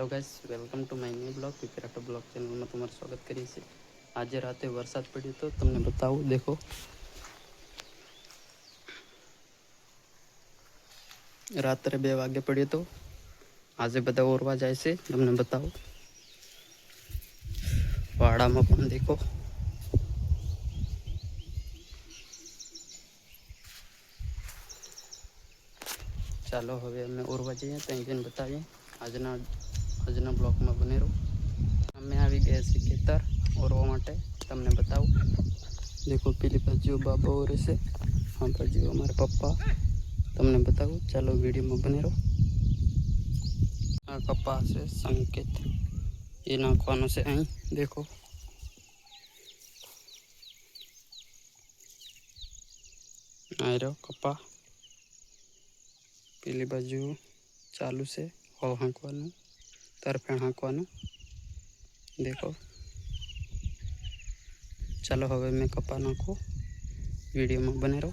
Hello guys, welcome to my new blog Vikrat blog channel में तुम्हाરું સ્વાગત કરીએ છીએ। આજે રાતે વરસાદ પડ્યો તો તમને બતાવું। દેખો રાત્રે 2 વાગે પડ્યો તો। આજે બધા ઓરવા જાય છે, તમને બતાવું। વાડામાં પણ દેખો। ચાલો હવે અમે ઓરવા જઈએ, ત્યાં જઈને બતાવીએ। આજના બ્લોગમાં બને રહો। અમે આવી ગયા છીએ ખેતર ઓરવા માટે, તમને બતાવું। देखो पीली बाजू बाबा और से हाँ बाजू हमारे पप्पा तमने बताऊँ। चलो वीडियो में बने रहो। आ कपास है संकेत ये नाखवानों से आई देखो। आ रहो कपा पीली बाजू चालू से हो हाँकवानू तरफे हाँकवानू देखो। चलो हवे मैं कपा नाखो, वीडियो में बने रहो,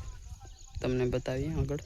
तमने बताइए आगळ।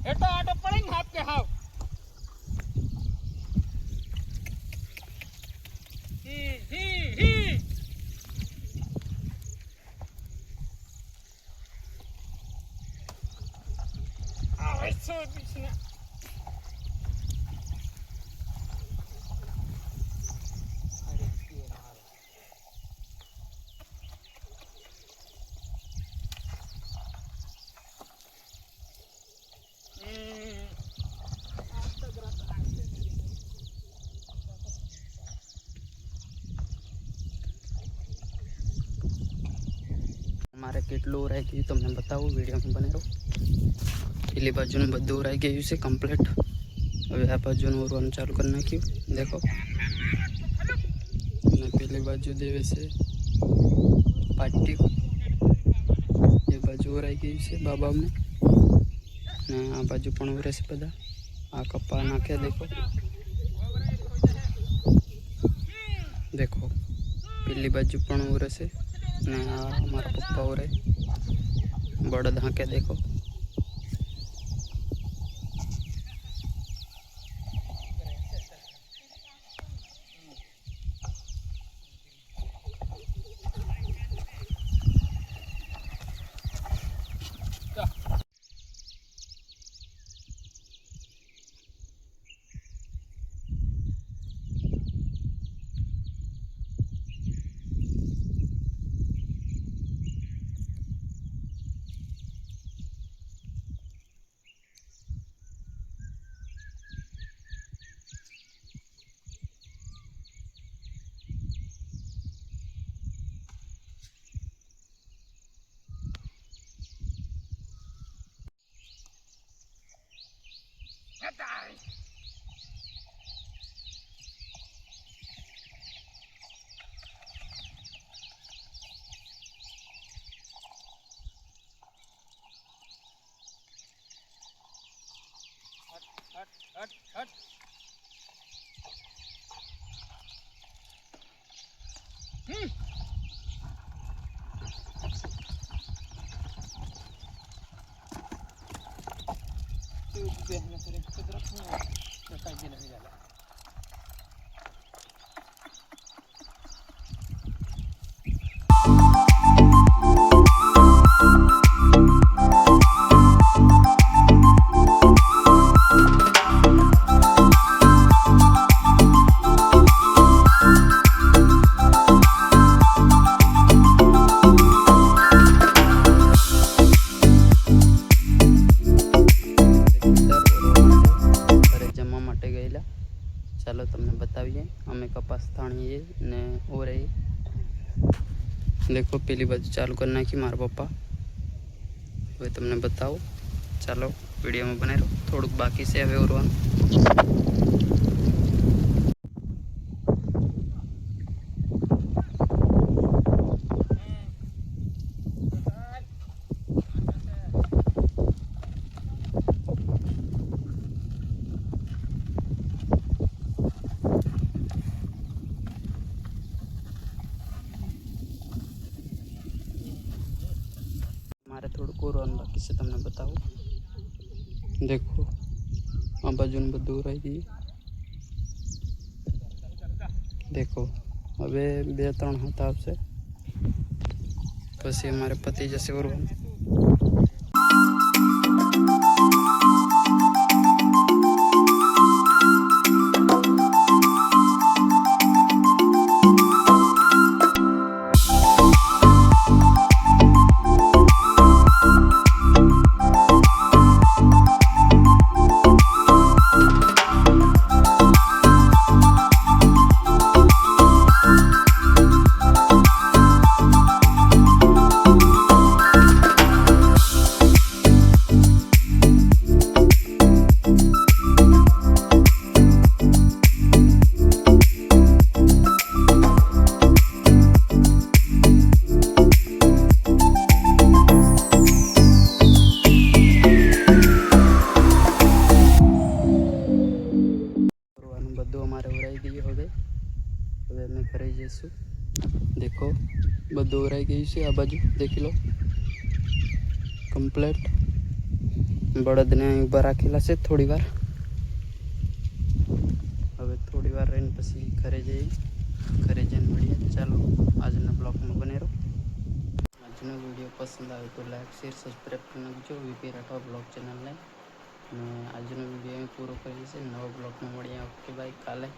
हेटा आटो पड़े न हाथ के हाव ही आवे सो बिचना अरे ये मार मारे केटलू उराई गई तमने बताऊँ, वीडियो में बने रहो। पीली बाजू ने बधु उराई गयु से कम्प्लीट। हवे आ बाजू ओरवानुं चालू कर नाख्युं देखो। ने पीली बाजू देवे से पाटी ये बाजू ओराई गई से बाबा ने आ बाजू पण ओरे से बधा। आ कपा नाखे देखो देखो पीली बाजू पण ओरे से ने आ हमारा पप्पा ओरे बड़द हाँके देखो। હટ હટ બેહને કરે કદરત નો કાઈ નહીં जाला ઘરે જમવા માટે ગયેલા. ચાલો તમને બતાવીએ. અમે કપાસ થાણીએ ને ઓરે દેખો પેલી બાજુ ચાલુ કરી નાખી મારા પપ્પા. હવે તમને બતાવું. ચાલો વિડીયોમાં બનાવી રહો. થોડુંક બાકી છે હવે ઓરવાનું. મારે થોડુંક ઓરવાનું બાકી છે તમને બતાવું. દેખો આ બાજુનું બધું રહી ગયું. દેખો હવે 2-3 હાથ આવશે પછી અમારે પતી જશે ઓરવાનું. બધું અમારે ઉરાઈ ગયું. હવે અમે ઘરે જઈશું. દેખો બધું ઉરાઈ ગયું છે. આ બાજુ દેખી લો કમ્પ્લેટ. બળદને અહીં ઊભા રાખેલા છે થોડી વાર. હવે થોડી વાર રહીને પછી ઘરે જઈએ. ઘરે જઈને મળીએ. ચાલો આજના બ્લોગમાં બને રહો. આજનો વિડીયો પસંદ આવે તો લાઈક શેર સબસ્ક્રાઈબ કરી નાખજો વીપી રાઠવા બ્લોગ ચેનલને. અને આજનો વિડીયો અહીં પૂરો કરીએ છીએ. નવા બ્લોગમાં મળીએ. Okay bye. કાલે